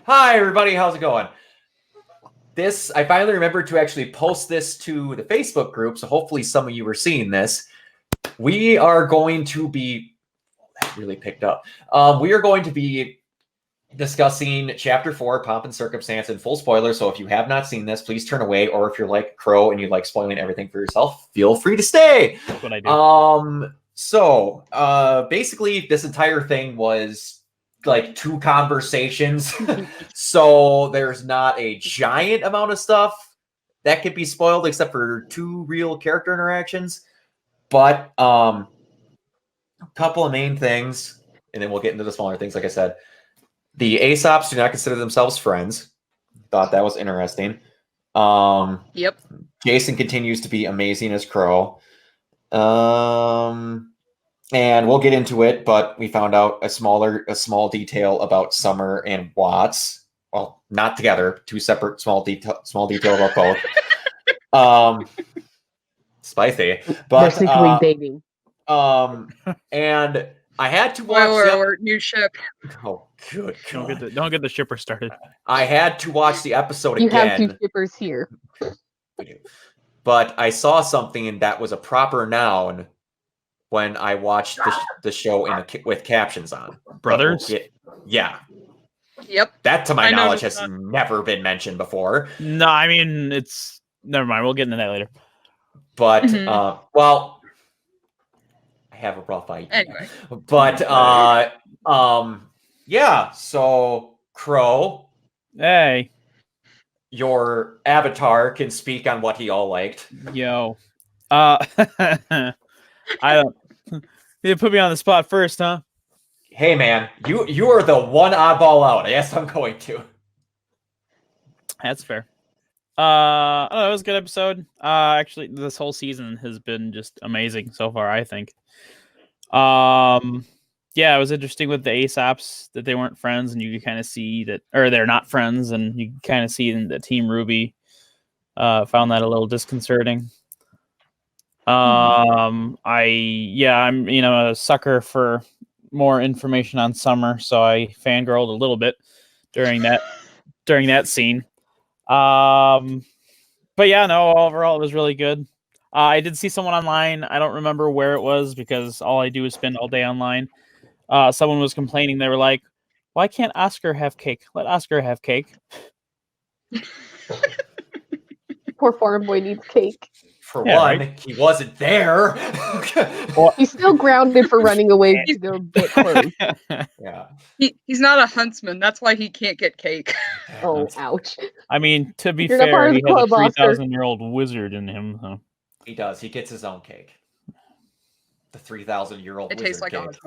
Hi, everybody. How's it going? I finally remembered to actually post this to the Facebook group, so hopefully some of you are seeing this. We are going to be, that really picked up. We are going to be discussing Chapter 4, Pomp and Circumstance, and full spoiler, so if you have not seen this, please turn away, or if you're like Crowe and you like spoiling everything for yourself, feel free to stay. That's what I do. Basically, this entire thing was like 2 conversations. So there's not a giant amount of stuff that could be spoiled except for 2 real character interactions. But a couple of main things, and then we'll get into the smaller things, like I said. The Aesops do not consider themselves friends. Thought that was interesting. Yep. Jason continues to be amazing as Crowe. And we'll get into it, but we found out a small detail about Summer and Watts. Well, not together, 2 separate small detail about both. Spicy, but they're secretly dating. And I had to watch. Spoiler new ship. Oh, good God! Don't get the shipper started. I had to watch the episode you again. have 2 shippers here. But I saw something that was a proper noun when I watched the show with captions on. Brothers? Yeah. Yep. That, to my knowledge, has never been mentioned before. No, I mean, it's... Never mind. We'll get into that later. But, well... I have a rough idea. Anyway. But, yeah. So, Crowe... Hey. Your avatar can speak on what he all liked. Yo. I don't... You put me on the spot first, huh? Hey, man. You are the one oddball out. Yes, I'm going to. That's fair. I don't know, it was a good episode. Actually, this whole season has been just amazing so far, I think. Yeah, it was interesting with the Aesops that they weren't friends, and you could kind of see that, or they're not friends, and you kind of see that Team Ruby found that a little disconcerting. I'm a sucker for more information on Summer, so I fangirled a little bit during that scene. But yeah, no, overall it was really good. I did see someone online. I don't remember where it was because all I do is spend all day online. Someone was complaining. They were like, "Why can't Oscar have cake? Let Oscar have cake." Poor farm boy needs cake. For one, right? He wasn't there. Well, he's still grounded for running away to go get clothes. Yeah. He's not a huntsman. That's why he can't get cake. Oh, ouch. I mean, to be fair, he has a 3,000-year-old wizard in him. So. He does. He gets his own cake. The 3,000-year-old wizard tastes like cake.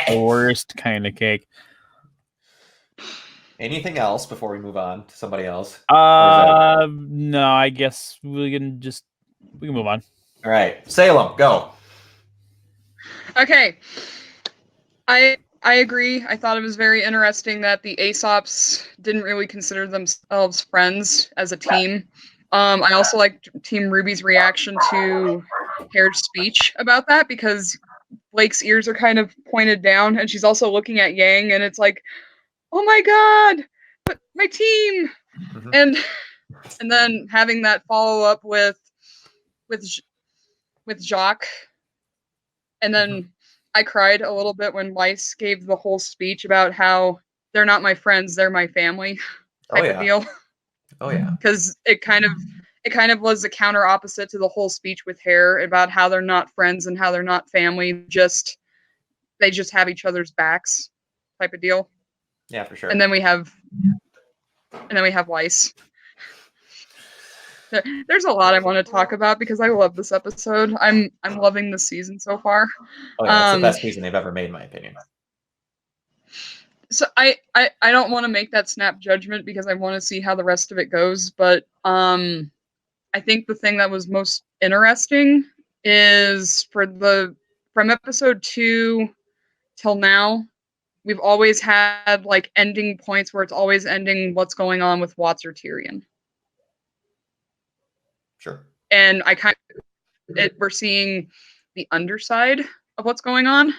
The worst kind of cake. Anything else before we move on to somebody else? No, I guess we can move on. All right, Salem, go. Okay. I agree. I thought it was very interesting that the Aesops didn't really consider themselves friends as a team. I also liked Team Ruby's reaction to Hare's speech about that because Blake's ears are kind of pointed down, and she's also looking at Yang, and it's like, oh my God, but my team. And then having that follow up with Jacques. And then I cried a little bit when Weiss gave the whole speech about how they're not my friends, they're my family type of deal. Oh yeah. Because it kind of was the counter opposite to the whole speech with Hare about how they're not friends and how they're not family, they just have each other's backs type of deal. Yeah, for sure. And then we have Weiss. There's a lot I want to talk about because I love this episode. I'm loving the season so far. Oh yeah, it's the best season they've ever made, in my opinion. So I don't want to make that snap judgment because I want to see how the rest of it goes, but I think the thing that was most interesting is from episode 2 till now, we've always had like ending points where it's always ending what's going on with Watts or Tyrion. Sure. And we're seeing the underside of what's going on.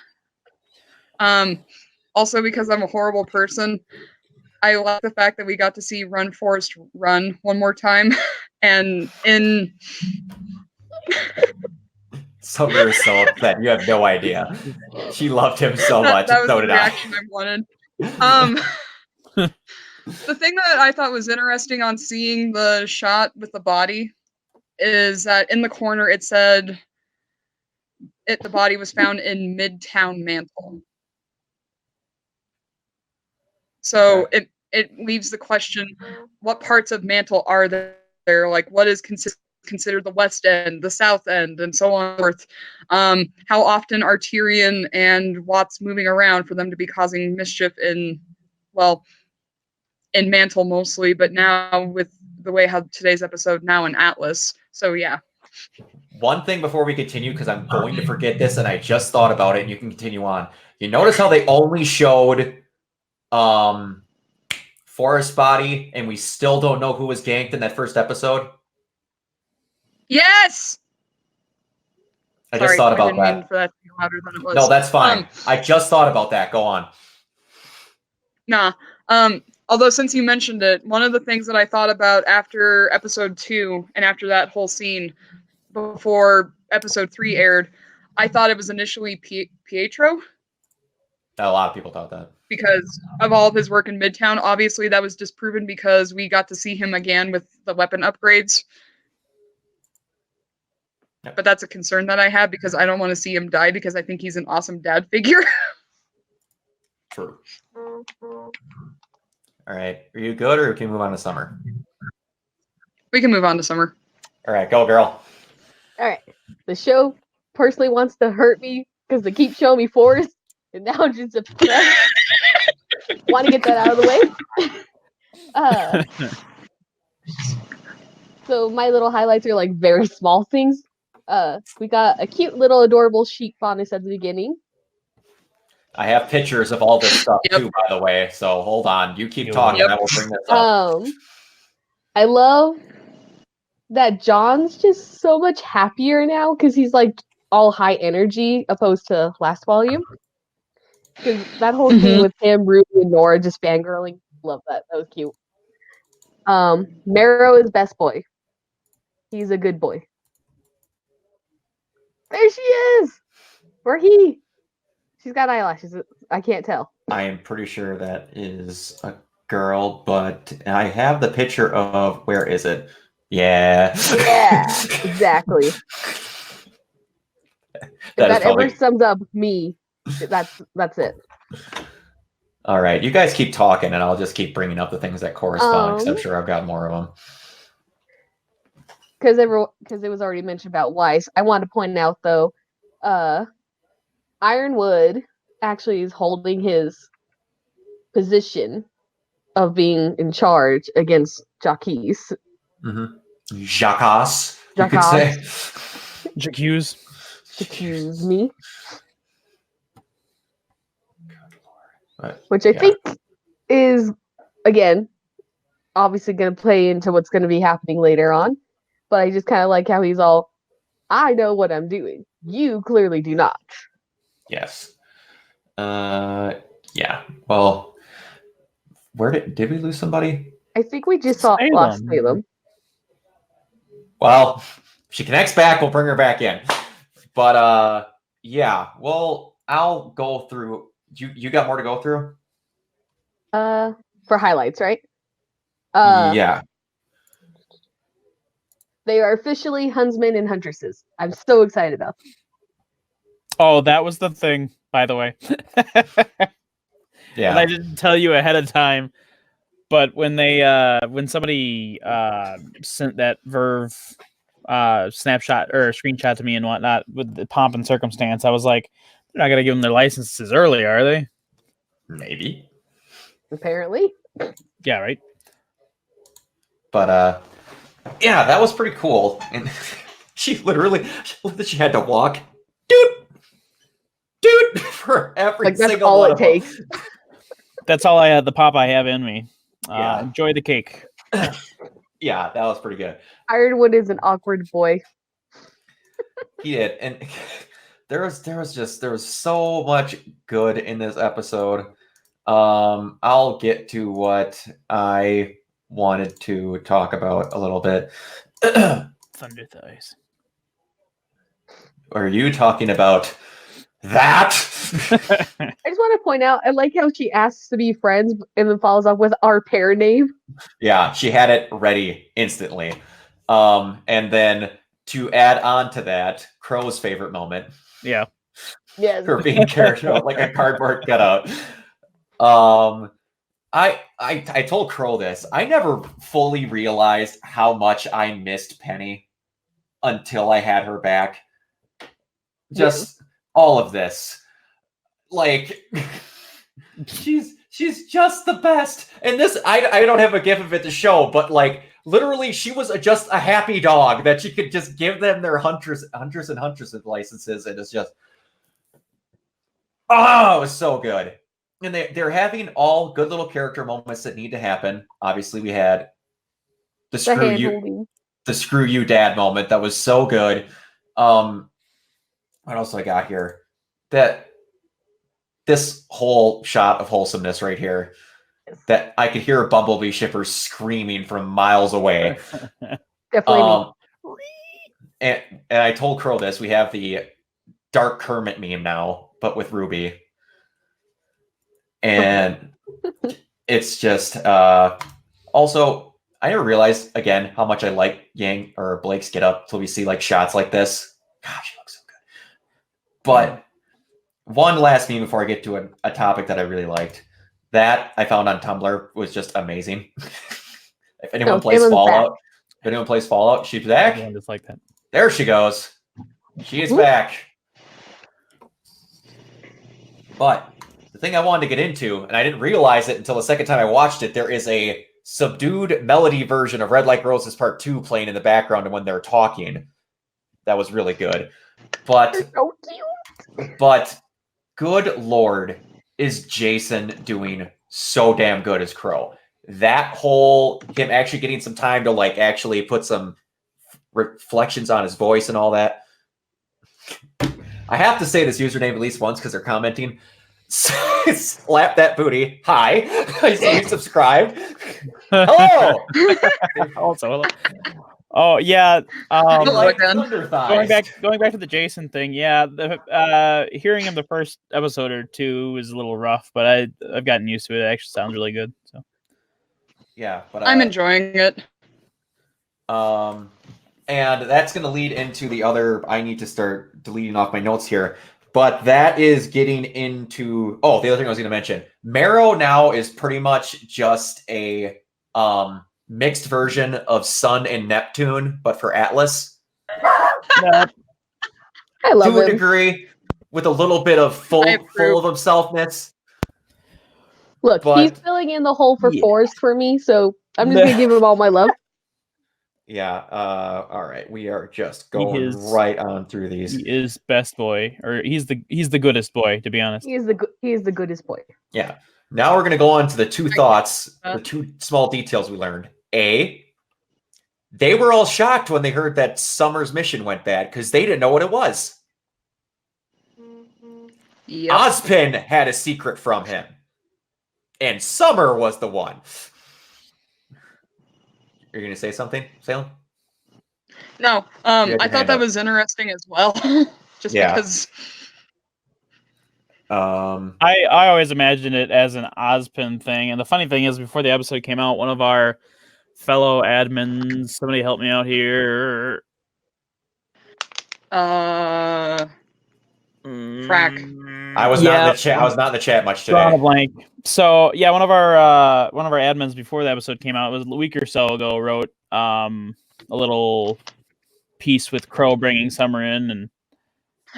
Also, because I'm a horrible person, I like the fact that we got to see Run Forrest Run one more time. And in Summer is so upset. You have no idea. She loved him so much. that was So the did reaction I wanted. The thing that I thought was interesting on seeing the shot with the body is that in the corner it said the body was found in Midtown Mantle. So it leaves the question, what parts of Mantle are there? Like, what is considered the West End, the South End, and so on and so forth? How often are Tyrion and Watts moving around for them to be causing mischief in Mantle mostly, but now with the way how today's episode now in Atlas. So yeah. One thing before we continue, because I'm going to forget this, and I just thought about it, and you can continue on. You notice how they only showed Forrest's body, and we still don't know who was ganked in that first episode? Yes! I just thought about I didn't mean for that to be louder than it was. No, that's fine. I just thought about that. Go on. Nah. Although since you mentioned it, one of the things that I thought about after episode 2 and after that whole scene before episode 3 aired, I thought it was initially Pietro. A lot of people thought that. Because of all of his work in Midtown. Obviously, that was disproven because we got to see him again with the weapon upgrades. But that's a concern that I have because I don't want to see him die because I think he's an awesome dad figure. True. All right. Are you good, or can we move on to Summer? We can move on to Summer. All right. Go, girl. All right. The show personally wants to hurt me because they keep showing me Forrest, and now I'm just upset. Want to get that out of the way. So my little highlights are like very small things. We got a cute little adorable sheep faunus at the beginning. I have pictures of all this stuff too, by the way. So hold on. You keep talking, and I will bring this up. I love that John's just so much happier now because he's like all high energy opposed to last volume. Because that whole scene with him, Ruby, and Nora just fangirling, love that. That was cute. Mero is best boy. He's a good boy. There she is! Or he. She's got eyelashes. I can't tell. I am pretty sure that is a girl, but I have the picture of, where is it? Yeah. Yeah, exactly. If that ever sums up me, that's it. All right, you guys keep talking, and I'll just keep bringing up the things that correspond, because I'm sure I've got more of them. Because it was already mentioned about Weiss. I want to point out, though, Ironwood actually is holding his position of being in charge against Jacques. Jacques, you could say. Jacques. Excuse me. Which I think is, again, obviously going to play into what's going to be happening later on. But I just kind of like how he's all, I know what I'm doing. You clearly do not. Yes. Yeah. Well, where did we lose somebody? I think we just lost Salem. Well, if she connects back, we'll bring her back in. But yeah. Well, I'll go through. You got more to go through? For highlights, right? Yeah. They are officially huntsmen and huntresses. I'm so excited about them. Oh, that was the thing, by the way. Yeah. And I didn't tell you ahead of time, but when somebody sent that Verve snapshot or screenshot to me and whatnot with the pomp and circumstance, I was like, they're not gonna give them their licenses early, are they? Maybe. Apparently. Yeah, right. But yeah, that was pretty cool. And she had to walk, dude, for every like, that's single all one it takes. That's all I had. The pop I have in me. Yeah. Enjoy the cake. Yeah, that was pretty good. Ironwood is an awkward boy. He did, and there was so much good in this episode. I'll get to what I wanted to talk about a little bit. Thunder thighs. Are you talking about that? I just want to point out, I like how she asks to be friends and then follows up with our pair name. Yeah, she had it ready instantly. And then to add on to that, Crowe's favorite moment. Yeah. Yes. Her being carried out like a cardboard cutout. I told Crowe this. I never fully realized how much I missed Penny until I had her back. Just all of this. Like she's just the best. And this I don't have a gif of it to show, but like literally she was just a happy dog that she could just give them their hunters and huntresses licenses, and it's just it was so good. And they're having all good little character moments that need to happen. Obviously, we had the screw you dad moment that was so good. What else I got here? That this whole shot of wholesomeness right here, that I could hear a Bumblebee shipper screaming from miles away. Definitely and I told Crowe this. We have the Dark Kermit meme now, but with Ruby. And it's just also I never realized again how much I like Yang or Blake's get up till we see like shots like this. Gosh, she looks so good. But one last meme before I get to a topic that I really liked. That I found on Tumblr was just amazing. If anyone plays Fallout, she's back. Just like that. There she goes. She is back. But the thing I wanted to get into, and I didn't realize it until the second time I watched it, there is a subdued melody version of Red Like Roses Part 2 playing in the background when they're talking. That was really good. But so cute. But good Lord, is Jason doing so damn good as Crowe. That whole him actually getting some time to like actually put some reflections on his voice and all that. I have to say this username at least once because they're commenting. Slap that booty. Hi. I see you subscribed. Hello. Also, hello. Oh yeah. Like going back to the Jason thing. Yeah, hearing him the first episode or two was a little rough, but I've gotten used to it. It actually sounds really good. So yeah, but I'm enjoying it. And that's going to lead into the other. I need to start deleting off my notes here. But that is getting into... Oh, the other thing I was going to mention. Mero now is pretty much just a mixed version of Sun and Neptune, but for Atlas. I love to a him. degree, with a little bit of full of himselfness. Look, he's filling in the hole for Forrest for me, so I'm just going to give him all my love. Yeah, all right. We are just going right on through these. He is best boy, or he's the goodest boy, to be honest. He is the goodest boy. Yeah. Now we're going to go on to the two thoughts, the two small details we learned. A, they were all shocked when they heard that Summer's mission went bad because they didn't know what it was. Yep. Ozpin had a secret from him, and Summer was the one. You're going to say something, Salem? No, I thought that was interesting as well. Just because... I always imagined it as an Ozpin thing, and the funny thing is, before the episode came out, one of our fellow admins, somebody help me out here. Frack. I was not in the chat. I was not in the chat much today. Drawing a blank. So yeah, one of our admins before the episode came out, it was a week or so ago, wrote a little piece with Crowe bringing Summer in and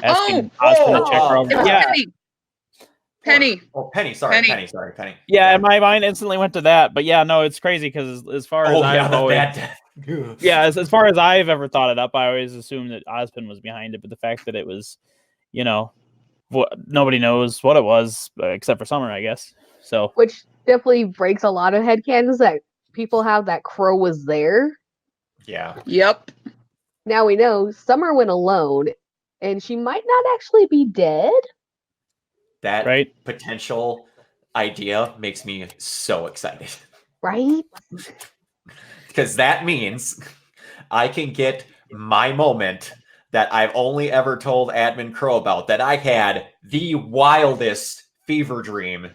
asking Ozpin to check her over. Yeah. Penny. Oh, Penny. Sorry, Penny. Sorry, Penny. Yeah, and my mind instantly went to that. But yeah, no, it's crazy because as far as as far as I've ever thought it up, I always assumed that Ozpin was behind it. But the fact that it was, nobody knows what it was except for Summer, I guess. So, which definitely breaks a lot of headcanons that people have that Crowe was there. Yeah. Yep. Now we know Summer went alone, and she might not actually be dead. That potential. idea makes me so excited. Right? Because that means I can get my moment that I've only ever told Admin Crow about, that I had the wildest fever dream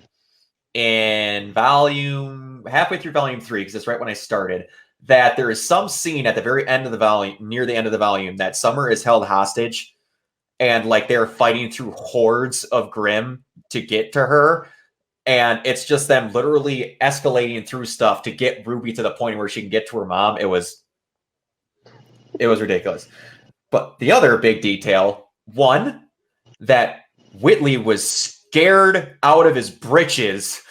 in halfway through volume 3, because it's right when I started, that there is some scene at the very end of the volume, near the end of the volume, that Summer is held hostage, and like they're fighting through hordes of Grimm to get to her. And it's just them literally escalating through stuff to get Ruby to the point where she can get to her mom. It was ridiculous. But the other big detail, one, that Whitley was scared out of his britches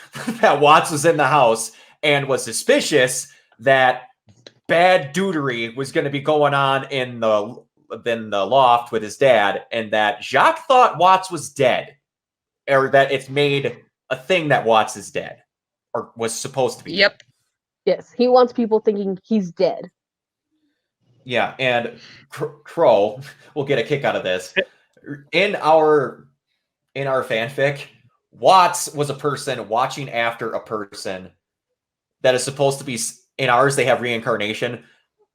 that Watts was in the house and was suspicious that bad dudery was going to be going on in the loft with his dad, and that Jacques thought Watts was dead, or that it's made a thing that Watts is dead, or was supposed to be. Yep. Yes, he wants people thinking he's dead. Yeah, and Crow will get a kick out of this. In our fanfic, Watts was a person watching after a person that is supposed to be, in ours they have reincarnation,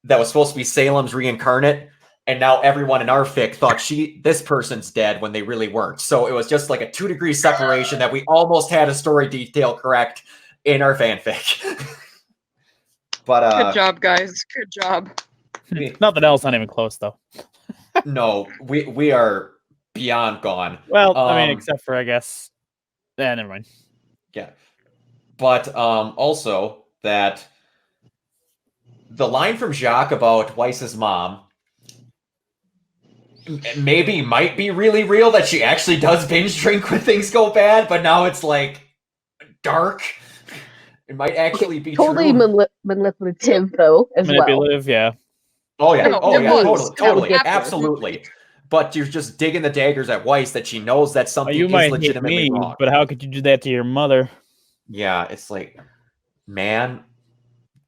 that was supposed to be Salem's reincarnate, and now everyone in our fic thought this person's dead when they really weren't. So it was just like a 2-degree separation that we almost had a story detail correct in our fanfic. But Good job, guys. Good job. Nothing else, not even close though. No, we are beyond gone. Well, I mean, except for, I guess. Never mind. Yeah. But also that the line from Jacques about Weiss's mom might be really real, that she actually does binge drink when things go bad, but now it's like dark. It might actually be totally true. manipulative though, as well. Manipulative, yeah. Oh yeah, No, oh it yeah, was. totally, Absolutely. absolutely. But you're just digging the daggers at Weiss that she knows that something You is might hate legitimately me, wrong. but how could you do that to your mother? Yeah, it's like, man,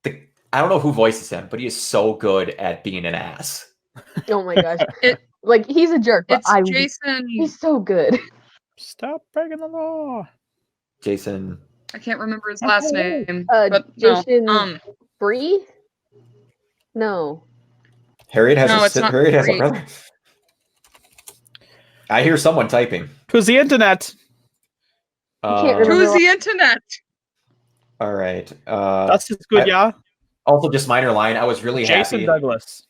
I don't know who voices him, but he is so good at being an ass. Oh my gosh. Like, he's a jerk, but It's Jason. he's so good. Stop breaking the law. Jason. I can't remember his last name. Jason no. Bree? No. Harriet has No, it's not Harriet has a Bree. brother. I hear someone typing. Who's the internet? can't remember. Who's the internet? All right. That's just good, yeah. Also, just minor line. I was really Jason happy. Douglas.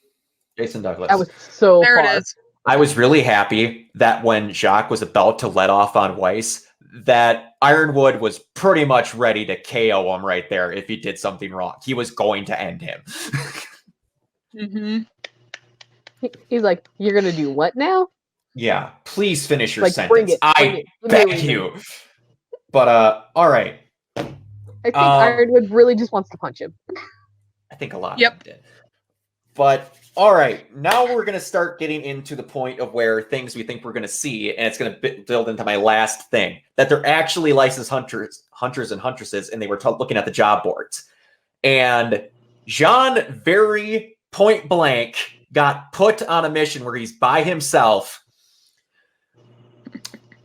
Jason Douglas. That was so There far. it is. I was really happy that when Jacques was about to let off on Weiss, that Ironwood was pretty much ready to KO him right there if he did something wrong. He was going to end him. Mm-hmm. He's like, you're gonna do what now? Yeah, please finish your Like, sentence. bring it, I bring it. beg you. But all right. I think Ironwood really just wants to punch him. I think a lot Yep. of them did. But all right, now we're going to start getting into the point of where things we think we're going to see, and it's going to build into my last thing, that they're actually licensed hunters and huntresses, and they were looking at the job boards. And Jean, very point blank, got put on a mission where he's by himself.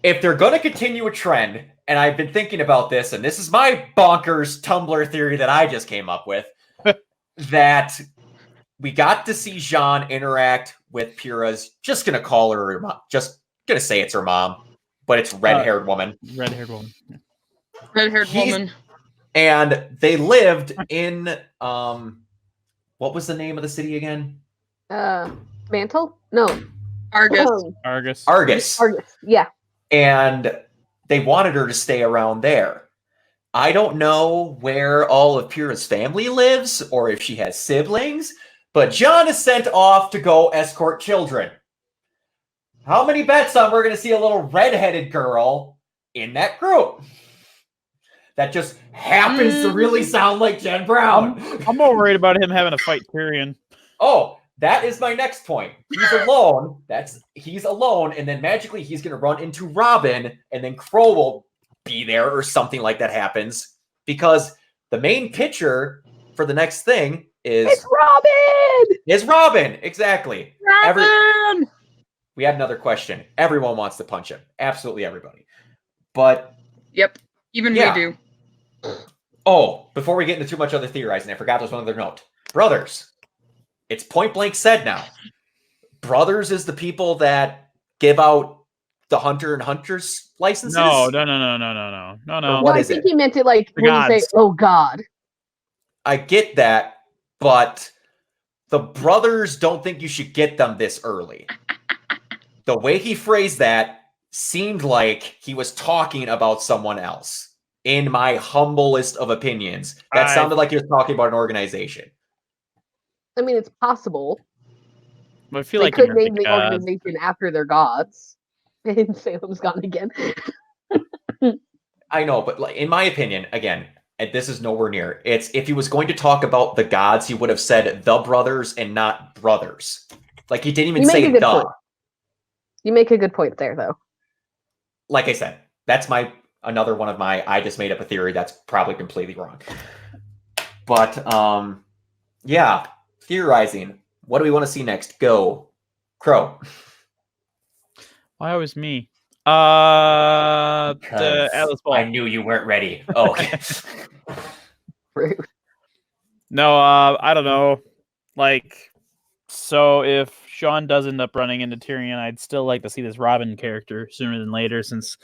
If they're going to continue a trend, and I've been thinking about this, and this is my bonkers Tumblr theory that I just came up with, that we got to see Jean interact with Pyrrha's, just going to call her mom, just going to say it's her mom, but it's red-haired woman. Red-haired woman. Red-haired woman. And they lived in, what was the name of the city again? Mantle? No. Argus. Argus. Argus. Argus, yeah. And they wanted her to stay around there. I don't know where all of Pyrrha's family lives or if she has siblings, but John is sent off to go escort children. How many bets on we're going to see a little red-headed girl in that group? That just happens to really sound like Jen Brown. I'm more worried about him having to fight Tyrion. Oh, that is my next point. He's alone. He's alone, and then magically he's going to run into Robin, and then Crowe will be there or something like that happens, because the main pitcher for the next thing is It's Robin! Is Robin, exactly. Robin! We had another question. Everyone wants to punch him. Absolutely everybody. But Yep. Even Yeah. we do. Oh, before we get into too much other theorizing, I forgot there's one other note. Brothers. It's point blank said now. Brothers is the people that give out the hunter and hunters licenses? No. Or No, what I is think it? he meant it like The when you say, gods. "Oh God." I get that, but the brothers don't think you should get them this early. The way he phrased that seemed like he was talking about someone else. In my humblest of opinions, that sounded like he was talking about an organization. I mean, it's possible. I feel They like could you're name the the god. organization after their gods. And Salem's Gone again. I know, but like, in my opinion, again, and this is nowhere near. It's if he was going to talk about the gods, he would have said the brothers and not brothers. Like he didn't even You make say a good the. point. You make a good point there, though. Like I said, that's another one of my I just made up a theory that's probably completely wrong. But yeah, theorizing. What do we want to see next? Go, Crowe. Why always me? The Because Atlas Ball. I knew you weren't ready. Oh, okay. Rude. No, I don't know. Like, so if Sean does end up running into Tyrion, I'd still like to see this Robin character sooner than later, since,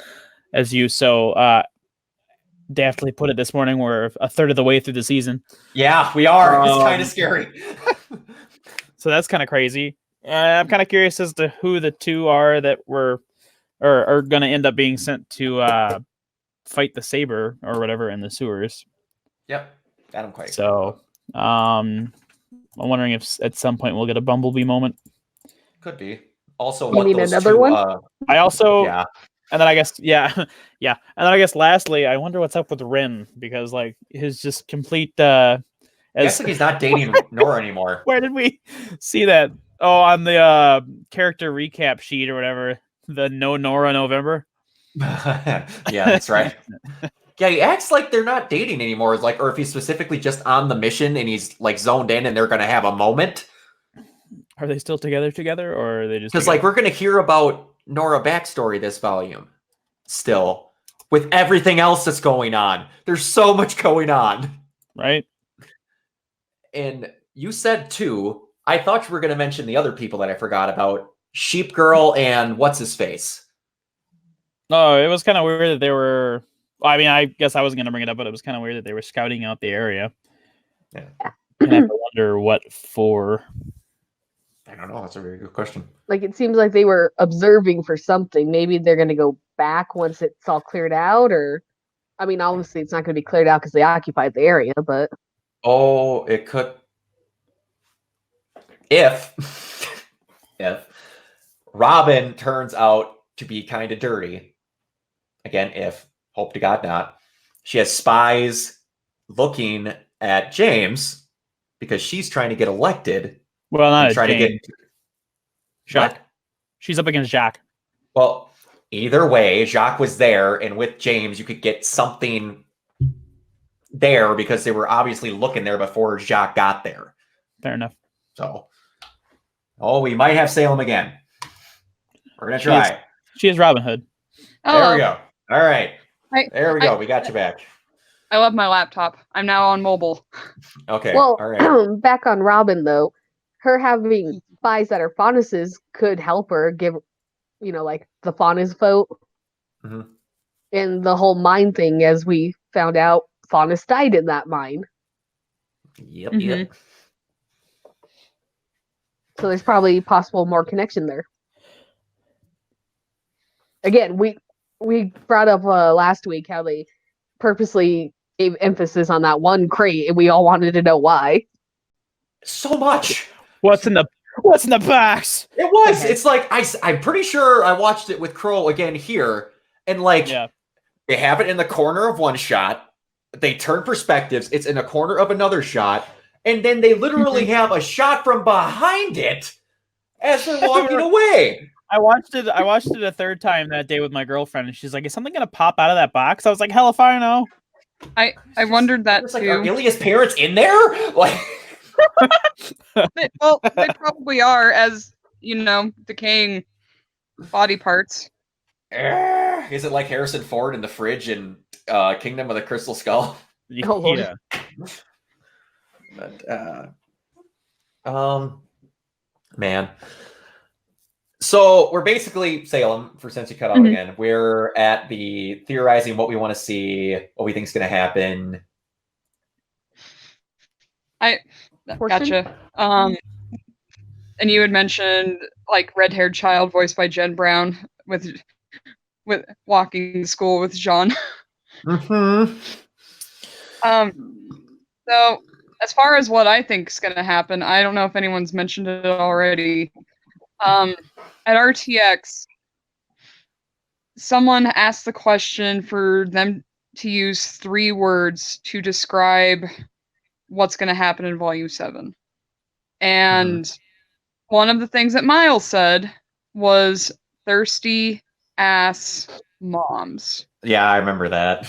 as you so deftly put it this morning, we're a third of the way through the season. Yeah, we are. It's kind of scary. So that's kind of crazy. I'm kind of curious as to who the two are that were or are going to end up being sent to fight the Saber or whatever in the sewers. Yep, Adam quite. So, I'm wondering if at some point we'll get a Bumblebee moment. Could be. Also, You what mean those another two, one? I also, yeah. and then I guess, yeah. And then I guess lastly, I wonder what's up with Rin, because like his just complete. I guess like he's not dating Nora anymore. Where did we see that? Oh, on the character recap sheet or whatever. The No Nora November. Yeah, that's right. Yeah, he acts like they're not dating anymore. Like, or if he's specifically just on the mission and he's like zoned in and they're gonna have a moment. Are they still together, or are they just? Because like we're gonna hear about Nora backstory this volume, still with everything else that's going on. There's so much going on, right? And you said too. I thought you were gonna mention the other people that I forgot about. Sheep Girl and what's his face. No, it was kind of weird that they were. I mean, I guess I wasn't going to bring it up, but it was kind of weird that they were scouting out the area. Yeah. And I have to wonder what for. I don't know. That's a very good question. Like, it seems like they were observing for something. Maybe they're going to go back once it's all cleared out, or... I mean, obviously, it's not going to be cleared out because they occupied the area, but... Oh, it could... If Robin turns out to be kind of dirty, again, if, hope to God not, she has spies looking at James because she's trying to get elected. Well, not trying to get Jacques. What? She's up against Jacques. Well, either way, Jacques was there, and with James, you could get something there because they were obviously looking there before Jacques got there. Fair enough. So, we might have Salem again. We're gonna try. She is Robin Hood. There we go. All right. There we go. I- We got you back. I love my laptop. I'm now on mobile. Okay. Well, all right. back on Robin, though, her having spies that are Faunus's could help her give, like, the Faunus vote. Mm-hmm. And the whole mine thing, as we found out, Faunus died in that mine. Yep. Mhm. Yep. So there's probably possible more connection there. Again, we brought up last week how they purposely gave emphasis on that one crate, and we all wanted to know why. So much. What's in the box? It was. It's like I'm pretty sure I watched it with Crowe again here, and like they have it in the corner of one shot. They turn perspectives. It's in a corner of another shot, and then they literally have a shot from behind it as they're walking away. I watched it a third time that day with my girlfriend, and she's like, "Is something gonna pop out of that box?" I was like, "Hell if I know." I wondered that It's too. like, are Ilia's parents in there? Like, They probably are, as decaying body parts. is it like Harrison Ford in the fridge in Kingdom of the Crystal Skull. Oh, Lord. Yeah. But, man. So we're basically Salem, for since you cut out again. We're at the theorizing what we want to see, what we think is going to happen. Gotcha. And you had mentioned like red-haired child voiced by Jen Brown with walking to school with Jean. So as far as what I think is going to happen, I don't know if anyone's mentioned it already. At RTX, someone asked the question for them to use 3 words to describe what's going to happen in Volume 7. And one of the things that Miles said was thirsty ass moms. Yeah, I remember that.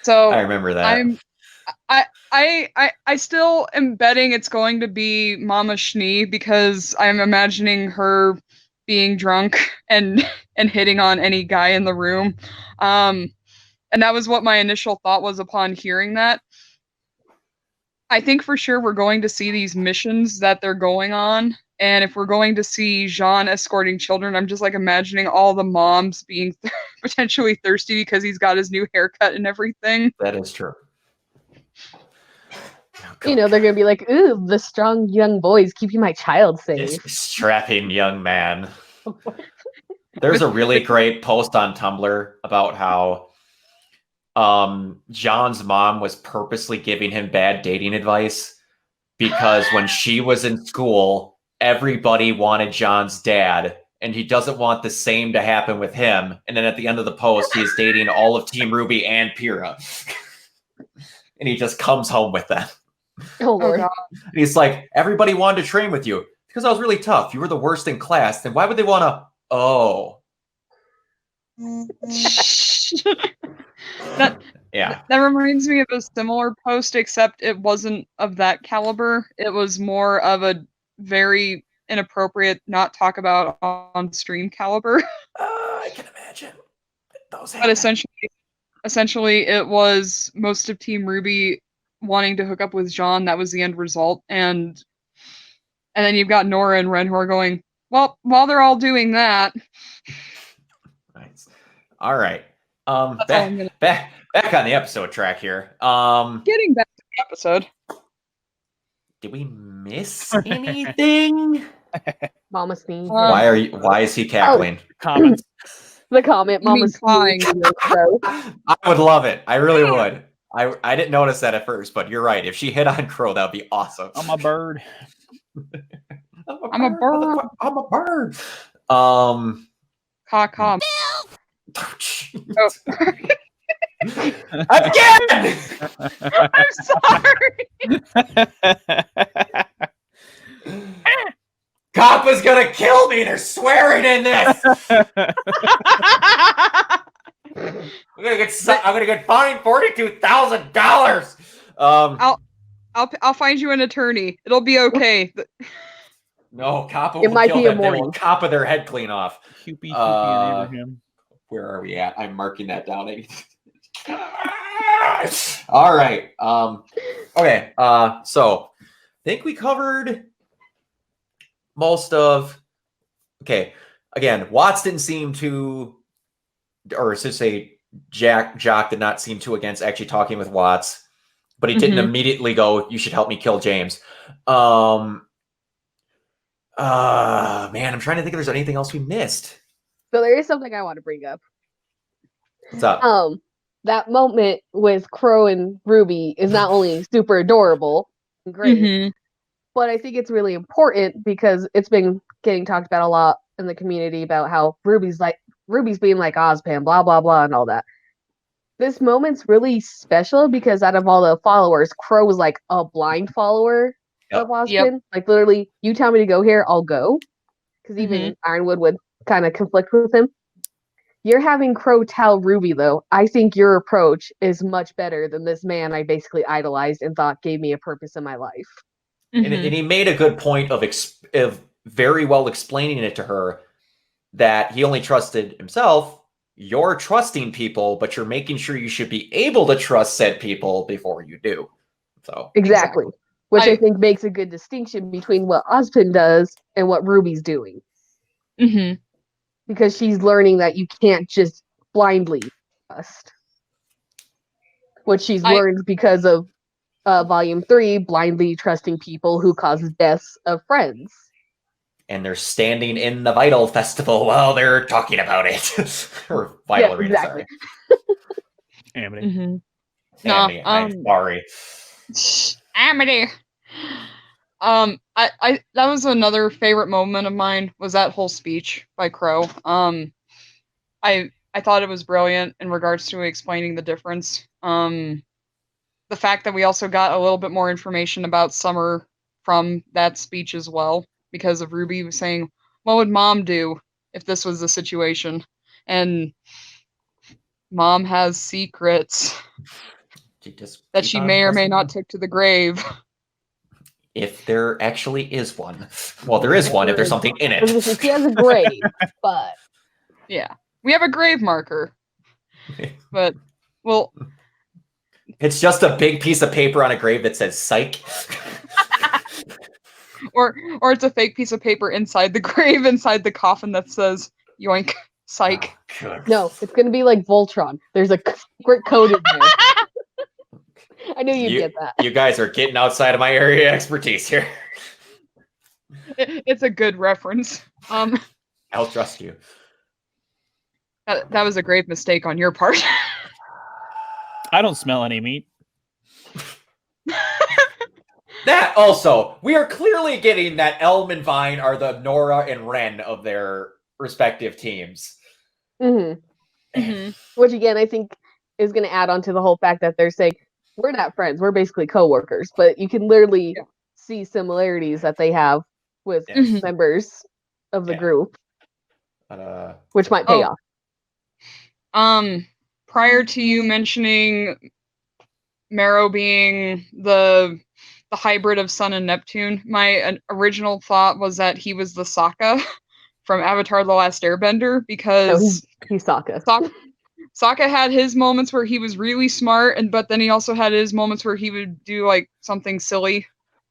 So I remember that. I still am betting it's going to be Mama Schnee because I'm imagining her being drunk and hitting on any guy in the room. And that was what my initial thought was upon hearing that. I think for sure we're going to see these missions that they're going on. And if we're going to see Jean escorting children, I'm just like imagining all the moms being potentially thirsty because he's got his new haircut and everything. That is true. You know, they're going to be like, ooh, the strong young boys keeping my child safe. Strapping young man. There's a really great post on Tumblr about how John's mom was purposely giving him bad dating advice because when she was in school, everybody wanted John's dad, and he doesn't want the same to happen with him. And then at the end of the post, he is dating all of Team Ruby and Pyrrha. And he just comes home with them. Oh, Lord. God. And he's like, everybody wanted to train with you because I was really tough. You were the worst in class. Then why would they want to? Oh. That reminds me of a similar post, except it wasn't of that caliber. It was more of a very inappropriate, not talk about on stream caliber. I can imagine. But essentially, it was most of Team Ruby wanting to hook up with Jean. That was the end result, and then you've got Nora and Ren who are going, well, while they're all doing that. Nice. All right. Back on the episode track here. Getting back to the episode. Did we miss anything? Mama Sneeze. Why is he cackling? Comments. The comment, Mama crying. Sneeze. I would love it. I really would. I didn't notice that at first, but you're right. If she hit on Crowe, that would be awesome. I'm a bird. I'm a bird. I'm a bird. Caw. Again! I'm sorry. Kappa's gonna kill me. They're swearing in this. I'm gonna get fined $42,000. I'll find you an attorney. It'll be okay. No, Kappa It will might kill be a them. They will morning. Kappa their head clean off. Hoopy and Abraham. Where are we at? I'm marking that down. All right. Okay. So I think we covered most of. Okay. Again, Watts didn't seem to, or to say, Jock did not seem too against actually talking with Watts, but he didn't immediately go, "You should help me kill James." Man, I'm trying to think if there's anything else we missed. So there is something I want to bring up. What's up? That moment with Crowe and Ruby is not only super adorable and great, but I think it's really important because it's been getting talked about a lot in the community about how Ruby's being like Ozpan, blah blah blah, and all that. This moment's really special because out of all the followers, Crowe was like a blind follower of Ozpan. Yep. Like literally, you tell me to go here, I'll go. Because even Ironwood would kind of conflict with him. You're having Crowe tell Ruby, though, I think your approach is much better than this man I basically idolized and thought gave me a purpose in my life. And he made a good point of very well explaining it to her that he only trusted himself, you're trusting people, but you're making sure you should be able to trust said people before you do. So Exactly. Which I I- think makes a good distinction between what Ozpin does and what Ruby's doing. Mm-hmm. Because she's learning that you can't just blindly trust. What she's learned because of Volume 3, blindly trusting people who cause deaths of friends. and they're standing in the Vital Festival while they're talking about it. Or Vital Arena, exactly. Amity. Mm-hmm. sorry. I'm sorry. Amity. I that was another favorite moment of mine, was that whole speech by Crowe. I thought it was brilliant in regards to explaining the difference. The fact that we also got a little bit more information about Summer from that speech as well, because of Ruby was saying, "What would Mom do if this was the situation?" And Mom has secrets that she may or may not take to the grave. If there actually is one. Well, there is one if there's something in it. She has a grave, but Yeah, we have a grave marker, but well, It's just a big piece of paper on a grave that says psych. or it's a fake piece of paper inside the grave, inside the coffin, that says "yoink, psych." no, it's gonna be like Voltron. There's a secret code in there. I knew you'd get that. You guys are getting outside of my area of expertise here. It's a good reference. I'll trust you. That was a grave mistake on your part. I don't smell any meat. That also, we are clearly getting that Elm and Vine are the Nora and Ren of their respective teams. Mm-hmm. Which again, I think is going to add on to the whole fact that they're saying we're not friends, we're basically coworkers. But you can literally see similarities that they have with members of the group, which might pay off. Prior to you mentioning Mero being the hybrid of Sun and Neptune, my original thought was that he was the Sokka from Avatar: The Last Airbender, because he's Sokka. Sokka had his moments where he was really smart, but then he also had his moments where he would do like something silly,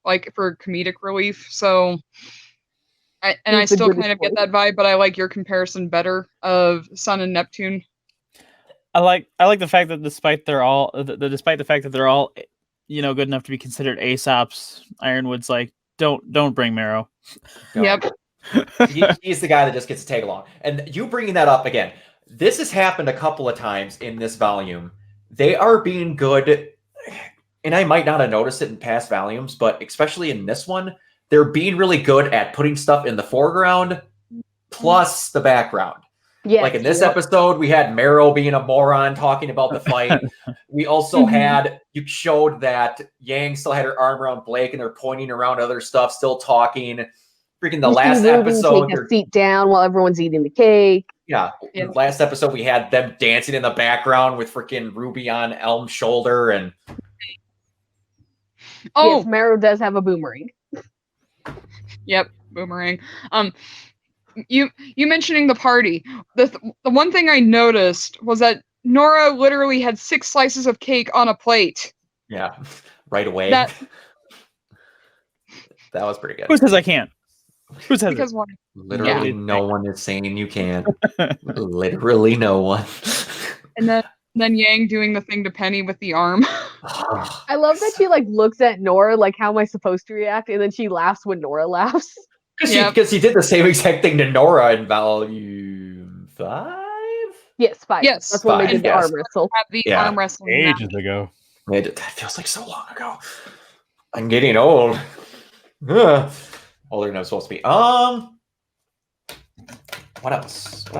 like for comedic relief. So, I still kind of get that vibe, but I like your comparison better of Sun and Neptune. I like the fact that despite the fact that they're all, good enough to be considered Aesop's, Ironwood's like, don't bring Mero. Yep. He's the guy that just gets to tag along. And you bringing that up again, this has happened a couple of times in this volume. They are being good, and I might not have noticed it in past volumes, but especially in this one, they're being really good at putting stuff in the foreground plus the background. Yes, like in this episode, we had Mero being a moron talking about the fight. We also you showed that Yang still had her arm around Blake and they're pointing around other stuff, still talking. Freaking the last episode. Take a seat down while everyone's eating the cake. Yeah. Last episode, we had them dancing in the background with freaking Ruby on Elm's shoulder. And yes, Mero does have a boomerang. Yep, boomerang. You mentioning the party. The one thing I noticed was that Nora literally had 6 slices of cake on a plate. Yeah, right away. That was pretty good. Who says I can't? Who says because it? Literally no one is saying you can't. Literally no one. And then Yang doing the thing to Penny with the arm. I love that she looks at Nora like, how am I supposed to react? And then she laughs when Nora laughs. Because he did the same exact thing to Nora in volume 5? Yes, 5. Yes. That's when they did the arm wrestle. Arm wrestling ages ago. That feels like so long ago. I'm getting old. Older than I'm supposed to be. What else? I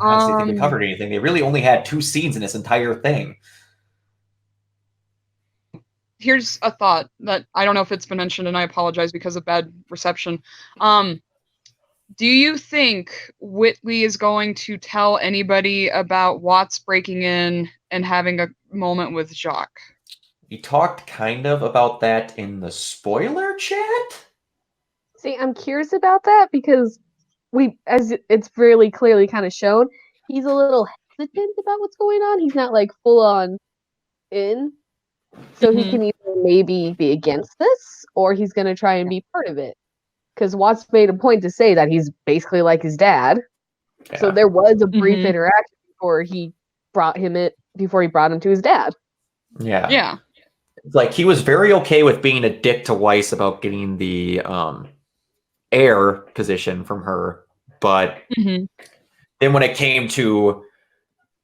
honestly think we covered anything. They really only had 2 scenes in this entire thing. Here's a thought that I don't know if it's been mentioned, and I apologize because of bad reception. Do you think Whitley is going to tell anybody about Watts breaking in and having a moment with Jacques? We talked kind of about that in the spoiler chat. See, I'm curious about that because as it's really clearly kind of shown, he's a little hesitant about what's going on. He's not like full on in. So he can either maybe be against this or he's going to try and be part of it. Because Watts made a point to say that he's basically like his dad. Yeah. So there was a brief interaction before he brought him to his dad. Yeah. Yeah. Like he was very okay with being a dick to Weiss about getting the heir position from her, but then when it came to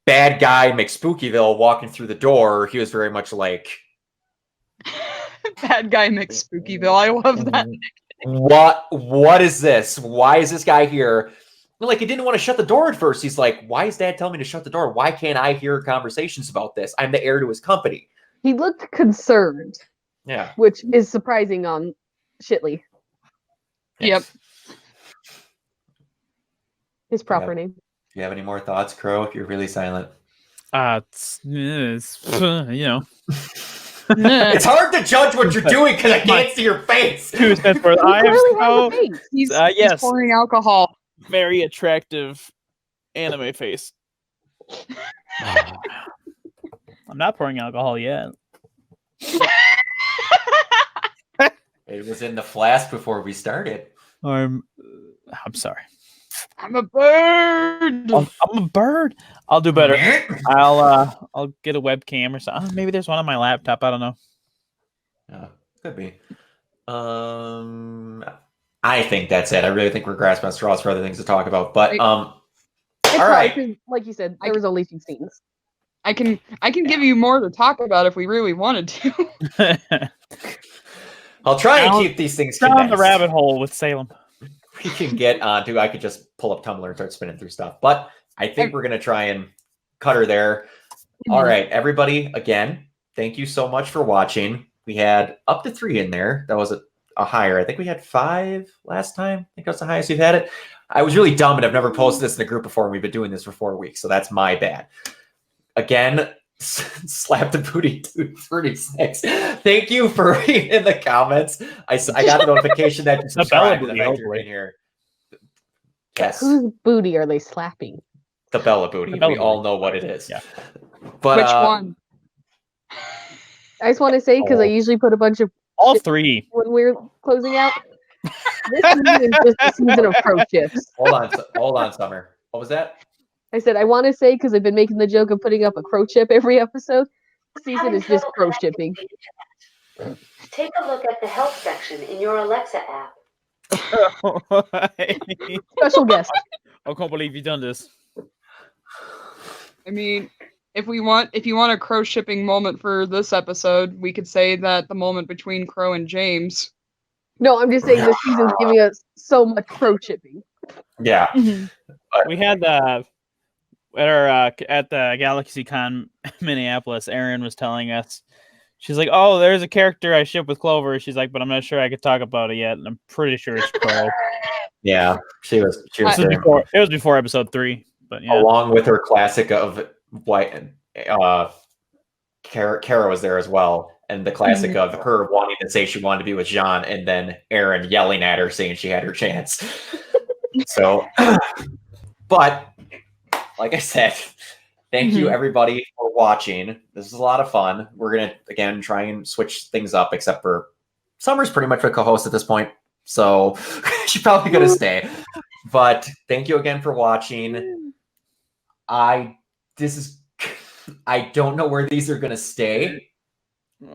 bad guy McSpookyville walking through the door, he was very much like Bad guy McSpookyville. I love that. What is this? Why is this guy here? Like, he didn't want to shut the door at first. He's like, why is Dad telling me to shut the door? Why can't I hear conversations about this? I'm the heir to his company. He looked concerned. Yeah. Which is surprising on Shitley. Yep. His proper name. Do you have any more thoughts, Crow? You're really silent. It's you know. It's hard to judge what you're doing because I can't see your face. I am so He's yes, pouring alcohol. very attractive anime face. I'm not pouring alcohol yet. It was in the flask before we started. I'm sorry. I'm a bird. I'm a bird. I'll do better. I'll get a webcam or something. Maybe there's one on my laptop. I don't know. Could be. I think that's it. I really think we're grasping at straws for other things to talk about. But It's all hard, right. 'cause, like you said, there was only 2 scenes. I can give you more to talk about if we really wanted to. I'll try and keep these things down condensed. the rabbit hole with Salem. We can get onto. I could just pull up Tumblr and start spinning through stuff. But I think we're gonna try and cut her there. All right, everybody. Again, thank you so much for watching. We had up to 3 in there. That was a higher. I think we had 5 last time. I think that's the highest we've had it. I was really dumb and I've never posted this in the group before, and we've been doing this for 4 weeks, so that's my bad. Again, slap the booty dude 36. Thank you for reading in the comments. I got a notification that you subscribed to the fact you're in here. Yes, Whose booty are they slapping? the Bella booty. The Bella we all know what it is. Yeah. But Which one? I just want to say, because I usually put a bunch of All shit 3. when we're closing out. This season is just a season of crow chips. Hold on, Summer. What was that? I said I want to say, because I've been making the joke of putting up a crow chip every episode. This season is just crow chipping. Take a look at the help section in your Alexa app. Special guest. I can't believe you've done this. I mean, if you want a crow shipping moment for this episode, we could say that the moment between Crow and James. No, I'm just saying this season's giving us so much crow chipping. Yeah. We had at the GalaxyCon Minneapolis, Erin was telling us, she's like, "Oh, there's a character I ship with Clover." She's like, "But I'm not sure I could talk about it yet." And I'm pretty sure it's Crow. Yeah, she was It was before episode 3, but yeah. Along with her classic of white, Kara was there as well, and the classic of her wanting to say she wanted to be with Jean, and then Erin yelling at her saying she had her chance. So, but like I said, thank you everybody for watching. This is a lot of fun. We're gonna again try and switch things up, except for Summer's pretty much a co-host at this point, so she's probably gonna stay. But thank you again for watching. I don't know where these are gonna stay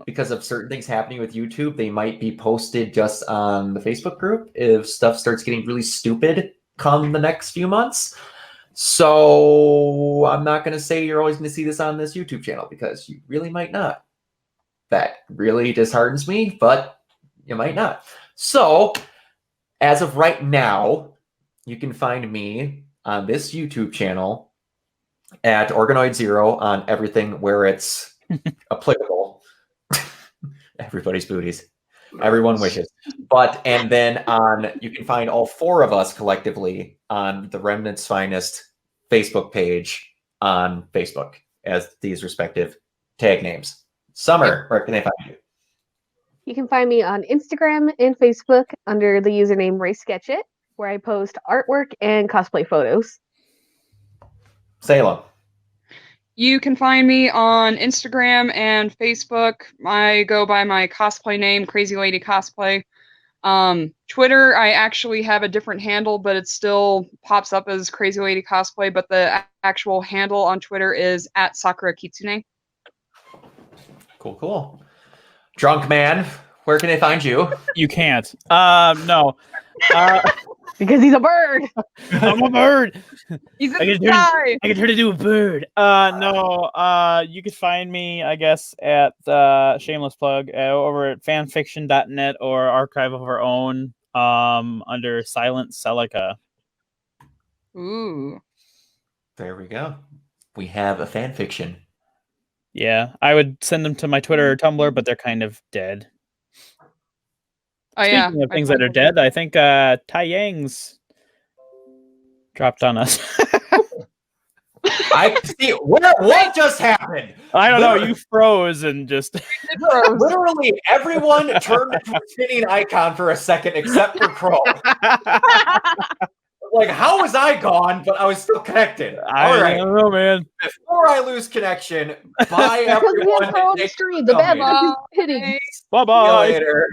because of certain things happening with YouTube. They might be posted just on the Facebook group if stuff starts getting really stupid come the next few months. So I'm not going to say you're always going to see this on this YouTube channel because you really might not. That really disheartens me, but you might not. So as of right now, you can find me on this YouTube channel at Organoid Zero on everything where it's applicable. Everybody's booties. Everyone wishes. And then you can find all 4 of us collectively on the Remnant's Finest Facebook page on Facebook as these respective tag names. Summer, where can they find you? You can find me on Instagram and Facebook under the username RaySketchIt, where I post artwork and cosplay photos. Salem. You can find me on Instagram and Facebook. I go by my cosplay name, Crazy Lady Cosplay. Twitter, I actually have a different handle, but it still pops up as Crazy Lady Cosplay. But the actual handle on Twitter is @SakuraKitsune. Cool. Drunk man, where can they find you? You can't. No. Because he's a bird. I'm a bird. He's I in the can turn- sky. I can turn into a bird. No. You can find me, I guess, at shameless plug over at fanfiction.net or Archive of Our Own under Silent Celica. Ooh. There we go. We have a fan fiction. Yeah, I would send them to my Twitter or Tumblr, but they're kind of dead. Oh yeah. Speaking of things that are dead, I think Tai Yang's dropped on us. I see. What just happened? I don't know. You froze and just. Literally, everyone turned to a spinning icon for a second, except for Crowe. Like, how was I gone, but I was still connected? All right. I don't know, man. Before I lose connection, bye Because we everyone. have her on the Thanks for screen. The bad coming. luck is hitting. Bye See you bye. later.